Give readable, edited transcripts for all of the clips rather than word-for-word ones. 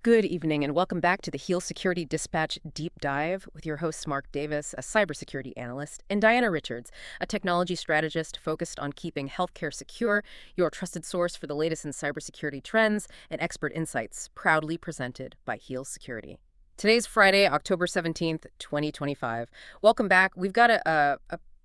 Good evening, and welcome back to the Heal Security Dispatch Deep Dive with your hosts Mark Davis, a cybersecurity analyst, and Diana Richards, a technology strategist focused on keeping healthcare secure, your trusted source for the latest in cybersecurity trends and expert insights, proudly presented by Heal Security. Today's Friday, October 17th, 2025. Welcome back. We've got a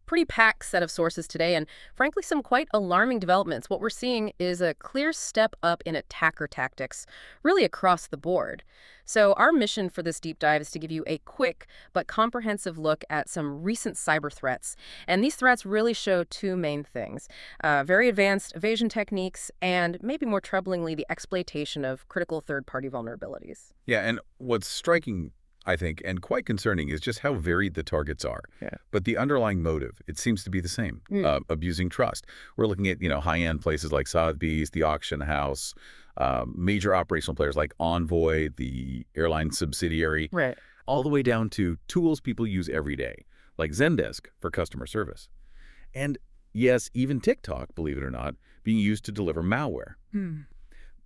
pretty packed set of sources today, and frankly, some quite alarming developments. What we're seeing is a clear step up in attacker tactics, really across the board. So our mission for this deep dive is to give you a quick but comprehensive look at some recent cyber threats. And these threats really show two main things: very advanced evasion techniques, and maybe more troublingly, the exploitation of critical third-party vulnerabilities. Yeah, and what's striking, I think, and quite concerning is just how varied the targets are. Yeah. But the underlying motive, it seems to be the same, abusing trust. We're looking at, high-end places like Sotheby's, the auction house, major operational players like Envoy, the airline subsidiary, Right. all the way down to tools people use every day, like Zendesk for customer service. And yes, even TikTok, believe it or not, being used to deliver malware.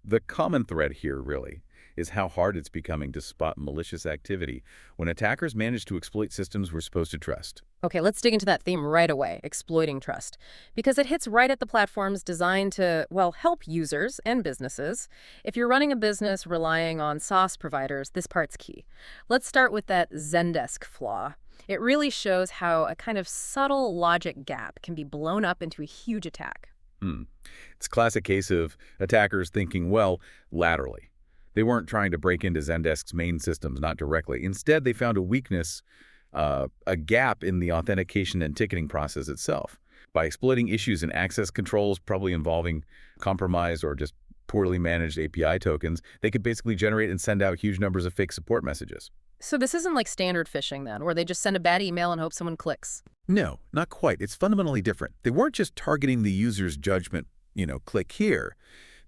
The common thread here, really, is how hard it's becoming to spot malicious activity when attackers manage to exploit systems we're supposed to trust. Okay, let's dig into that theme right away, exploiting trust, because it hits right at the platforms designed to, well, help users and businesses. If you're running a business relying on SaaS providers, this part's key. Let's start with that Zendesk flaw. It really shows how a kind of subtle logic gap can be blown up into a huge attack. It's a classic case of attackers thinking, well, laterally. They weren't trying to break into Zendesk's main systems, not directly. Instead, they found a weakness, a gap in the authentication and ticketing process itself. By exploiting issues in access controls, probably involving compromised or just poorly managed API tokens, they could basically generate and send out huge numbers of fake support messages. So this isn't like standard phishing then, where they just send a bad email and hope someone clicks. No, not quite. It's fundamentally different. They weren't just targeting the user's judgment, click here.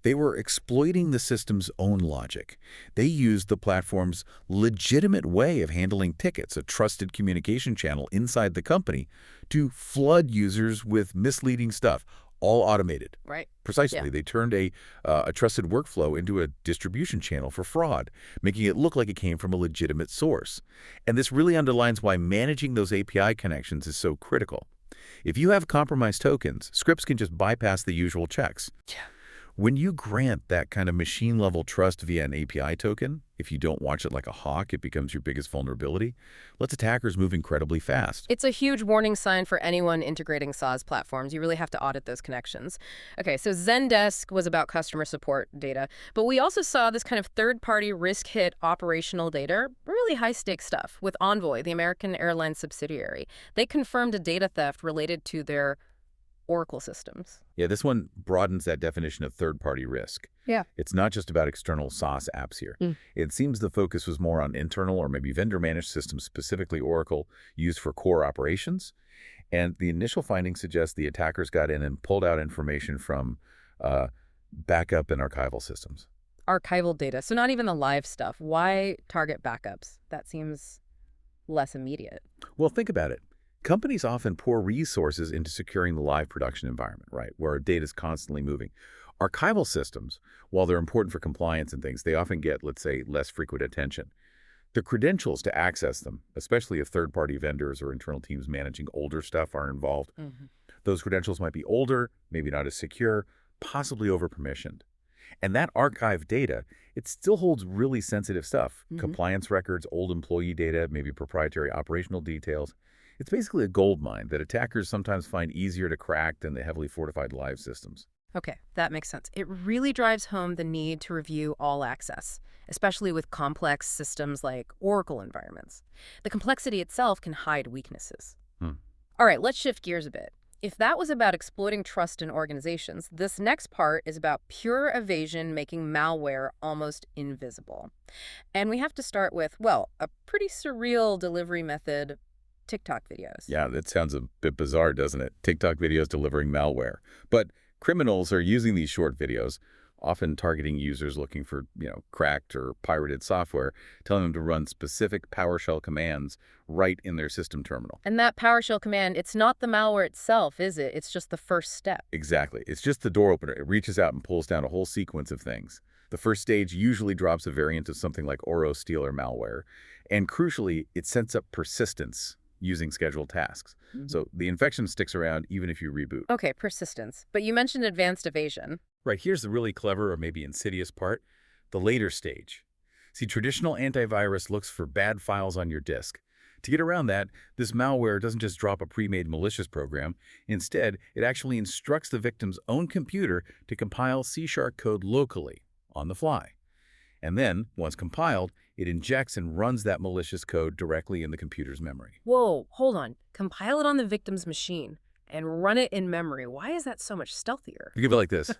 They were exploiting the system's own logic. They used the platform's legitimate way of handling tickets, a trusted communication channel inside the company, to flood users with misleading stuff, all automated. Right. Precisely. Yeah. They turned a trusted workflow into a distribution channel for fraud, making it look like it came from a legitimate source. And this really underlines why managing those API connections is so critical. If you have compromised tokens, scripts can just bypass the usual checks. Yeah. When you grant that kind of machine-level trust via an API token, if you don't watch it like a hawk, it becomes your biggest vulnerability, lets attackers move incredibly fast. It's a huge warning sign for anyone integrating SaaS platforms. You really have to audit those connections. Okay, so Zendesk was about customer support data, but we also saw this kind of third-party risk-hit operational data, really high-stakes stuff, with Envoy, the American Airlines subsidiary. They confirmed a data theft related to their Oracle systems. Yeah, this one broadens that definition of third-party risk. Yeah. It's not just about external SaaS apps here. It seems the focus was more on internal or maybe vendor-managed systems, specifically Oracle, used for core operations. And the initial findings suggest the attackers got in and pulled out information from backup and archival systems. Archival data, so not even the live stuff. Why target backups? That seems less immediate. Well, think about it. Companies often pour resources into securing the live production environment, right, where data is constantly moving. Archival systems, while they're important for compliance and things, they often get, let's say, less frequent attention. The credentials to access them, especially if third-party vendors or internal teams managing older stuff are involved, those credentials might be older, maybe not as secure, possibly over-permissioned. And that archive data, it still holds really sensitive stuff. Compliance records, old employee data, maybe proprietary operational details. It's basically a gold mine that attackers sometimes find easier to crack than the heavily fortified live systems. Okay, that makes sense. It really drives home the need to review all access, especially with complex systems like Oracle environments. The complexity itself can hide weaknesses. All right, let's shift gears a bit. If that was about exploiting trust in organizations, this next part is about pure evasion making malware almost invisible. And we have to start with, well, a pretty surreal delivery method: TikTok videos. Yeah, that sounds a bit bizarre, doesn't it? TikTok videos delivering malware. But criminals are using these short videos, often targeting users looking for, cracked or pirated software, telling them to run specific PowerShell commands right in their system terminal. And that PowerShell command, it's not the malware itself, is it? It's just the first step. Exactly. It's just the door opener. It reaches out and pulls down a whole sequence of things. The first stage usually drops a variant of something like Oro stealer malware, and crucially, it sets up persistence using scheduled tasks. So the infection sticks around even if you reboot. Okay, persistence. But you mentioned advanced evasion. Right, here's the really clever or maybe insidious part, the later stage. See, traditional antivirus looks for bad files on your disk. To get around that, this malware doesn't just drop a pre-made malicious program. Instead, it actually instructs the victim's own computer to compile C# code locally, on the fly. And then, once compiled, it injects and runs that malicious code directly in the computer's memory. Whoa, hold on. Compile it on the victim's machine and run it in memory. Why is that so much stealthier? Think of it like this.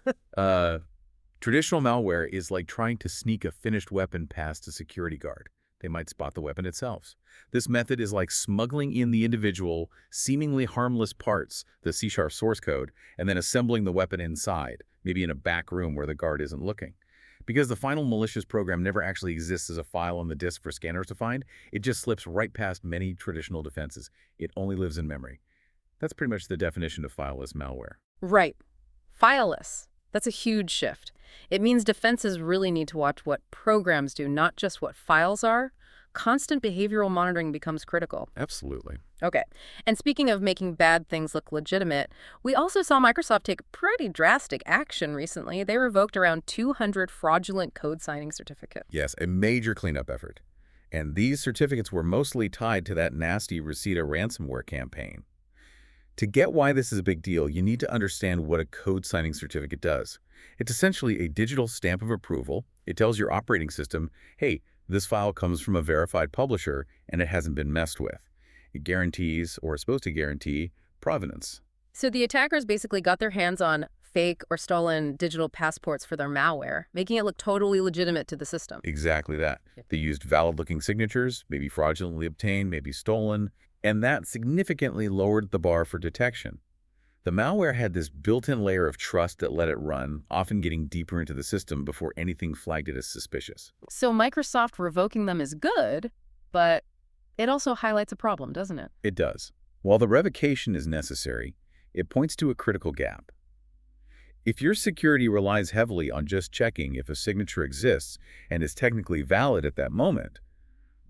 Traditional malware is like trying to sneak a finished weapon past a security guard. They might spot the weapon itself. This method is like smuggling in the individual, seemingly harmless parts, the C# source code, and then assembling the weapon inside, maybe in a back room where the guard isn't looking. Because the final malicious program never actually exists as a file on the disk for scanners to find, it just slips right past many traditional defenses. It only lives in memory. That's pretty much the definition of fileless malware. Right. Fileless. That's a huge shift. It means defenses really need to watch what programs do, not just what files are. Constant behavioral monitoring becomes critical. Absolutely. Okay. And speaking of making bad things look legitimate, we also saw Microsoft take pretty drastic action recently. They revoked around 200 fraudulent code signing certificates. Yes, a major cleanup effort. And these certificates were mostly tied to that nasty Reseda ransomware campaign. To get why this is a big deal, you need to understand what a code signing certificate does. It's essentially a digital stamp of approval. It tells your operating system, hey, this file comes from a verified publisher and it hasn't been messed with. It guarantees, or is supposed to guarantee, provenance. So the attackers basically got their hands on fake or stolen digital passports for their malware, making it look totally legitimate to the system. Exactly that. They used valid-looking signatures, maybe fraudulently obtained, maybe stolen, and that significantly lowered the bar for detection. The malware had this built-in layer of trust that let it run, often getting deeper into the system before anything flagged it as suspicious. So Microsoft revoking them is good, but it also highlights a problem, doesn't it? It does. While the revocation is necessary, it points to a critical gap. If your security relies heavily on just checking if a signature exists and is technically valid at that moment,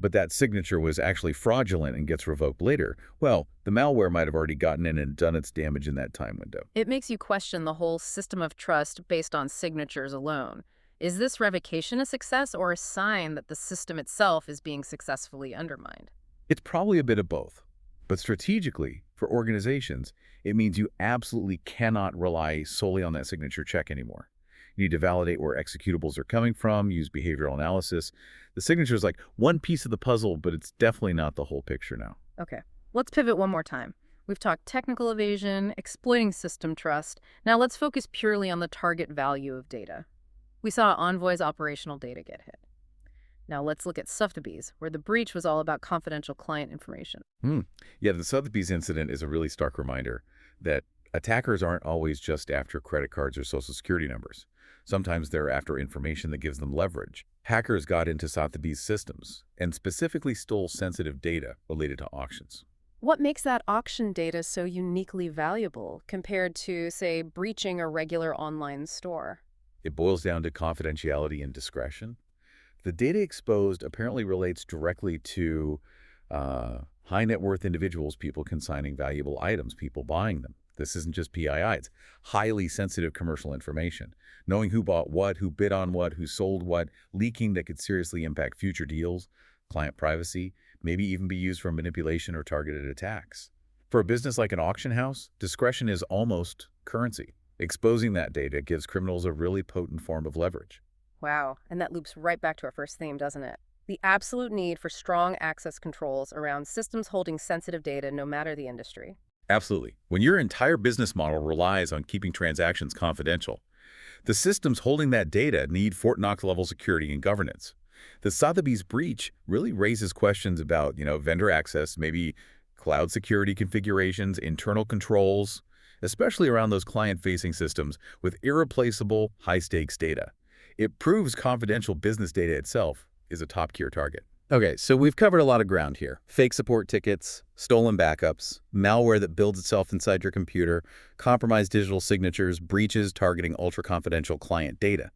but that signature was actually fraudulent and gets revoked later, well, the malware might have already gotten in and done its damage in that time window. It makes you question the whole system of trust based on signatures alone. Is this revocation a success or a sign that the system itself is being successfully undermined? It's probably a bit of both. But strategically, for organizations, it means you absolutely cannot rely solely on that signature check anymore. You need to validate where executables are coming from, use behavioral analysis. The signature is like one piece of the puzzle, but it's definitely not the whole picture now. Okay, let's pivot one more time. We've talked technical evasion, exploiting system trust. Now let's focus purely on the target value of data. We saw Envoy's operational data get hit. Now let's look at Sotheby's, where the breach was all about confidential client information. Yeah, the Sotheby's incident is a really stark reminder that attackers aren't always just after credit cards or social security numbers. Sometimes they're after information that gives them leverage. Hackers got into Sotheby's systems and specifically stole sensitive data related to auctions. What makes that auction data so uniquely valuable compared to, say, breaching a regular online store? It boils down to confidentiality and discretion. The data exposed apparently relates directly to high net worth individuals, people consigning valuable items, people buying them. This isn't just PII, it's highly sensitive commercial information. Knowing who bought what, who bid on what, who sold what, leaking that could seriously impact future deals, client privacy, maybe even be used for manipulation or targeted attacks. For a business like an auction house, discretion is almost currency. Exposing that data gives criminals a really potent form of leverage. Wow, and that loops right back to our first theme, doesn't it? The absolute need for strong access controls around systems holding sensitive data no matter the industry. Absolutely. When your entire business model relies on keeping transactions confidential, the systems holding that data need Fort Knox-level security and governance. The Sotheby's breach really raises questions about, vendor access, maybe cloud security configurations, internal controls, especially around those client-facing systems with irreplaceable, high-stakes data. It proves confidential business data itself is a top-tier target. Okay, so we've covered a lot of ground here. Fake support tickets, stolen backups, malware that builds itself inside your computer, compromised digital signatures, breaches targeting ultra-confidential client data.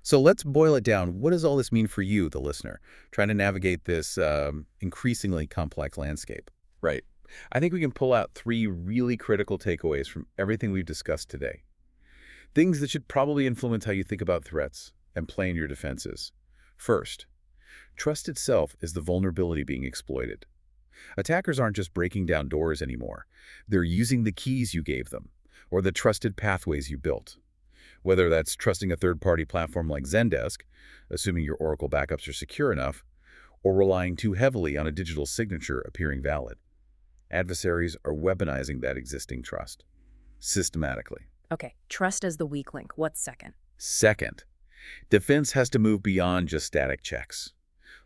So let's boil it down. What does all this mean for you, the listener, trying to navigate this increasingly complex landscape? Right. I think we can pull out three really critical takeaways from everything we've discussed today. Things that should probably influence how you think about threats and plan your defenses. First, trust itself is the vulnerability being exploited. Attackers aren't just breaking down doors anymore. They're using the keys you gave them or the trusted pathways you built. Whether that's trusting a third-party platform like Zendesk, assuming your Oracle backups are secure enough, or relying too heavily on a digital signature appearing valid. Adversaries are weaponizing that existing trust systematically. Okay, trust as the weak link. What's second? Second, defense has to move beyond just static checks.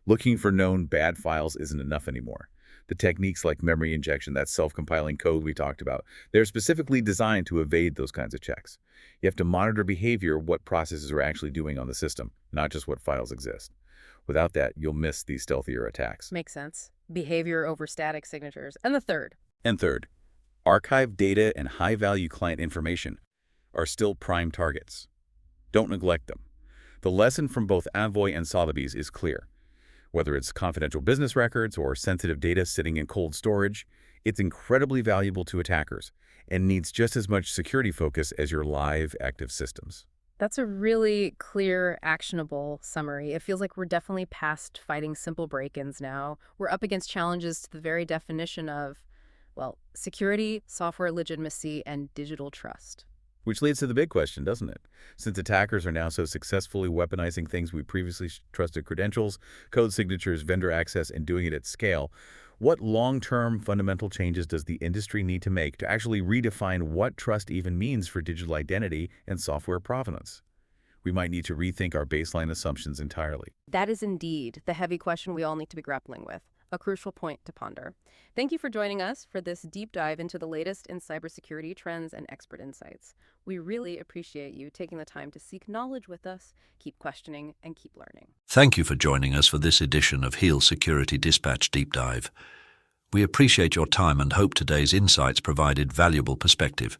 Looking for known bad files isn't enough anymore. The techniques like memory injection, that self-compiling code we talked about, they're specifically designed to evade those kinds of checks. You have to monitor behavior, what processes are actually doing on the system, not just what files exist. Without that, you'll miss these stealthier attacks. Makes sense. Behavior over static signatures. And the third? And third, archived data and high-value client information are still prime targets. Don't neglect them. The lesson from both Envoy and Sotheby's is clear. Whether it's confidential business records or sensitive data sitting in cold storage, it's incredibly valuable to attackers and needs just as much security focus as your live, active systems. That's a really clear, actionable summary. It feels like we're definitely past fighting simple break-ins now. We're up against challenges to the very definition of, well, security, software legitimacy, and digital trust. Which leads to the big question, doesn't it? Since attackers are now so successfully weaponizing things we previously trusted: credentials, code signatures, vendor access, and doing it at scale, what long-term fundamental changes does the industry need to make to actually redefine what trust even means for digital identity and software provenance? We might need to rethink our baseline assumptions entirely. That is indeed the heavy question we all need to be grappling with, a crucial point to ponder. Thank you for joining us for this deep dive into the latest in cybersecurity trends and expert insights. We really appreciate you taking the time to seek knowledge with us, keep questioning, and keep learning. Thank you for joining us for this edition of HEAL Security Dispatch Deep Dive. We appreciate your time and hope today's insights provided valuable perspective.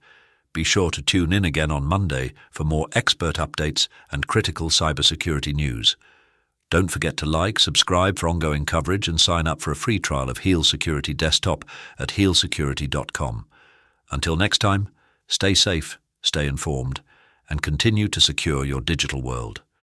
Be sure to tune in again on Monday for more expert updates and critical cybersecurity news. Don't forget to like, subscribe for ongoing coverage, and sign up for a free trial of HEAL Security Desktop at healsecurity.com. Until next time, stay safe, stay informed, and continue to secure your digital world.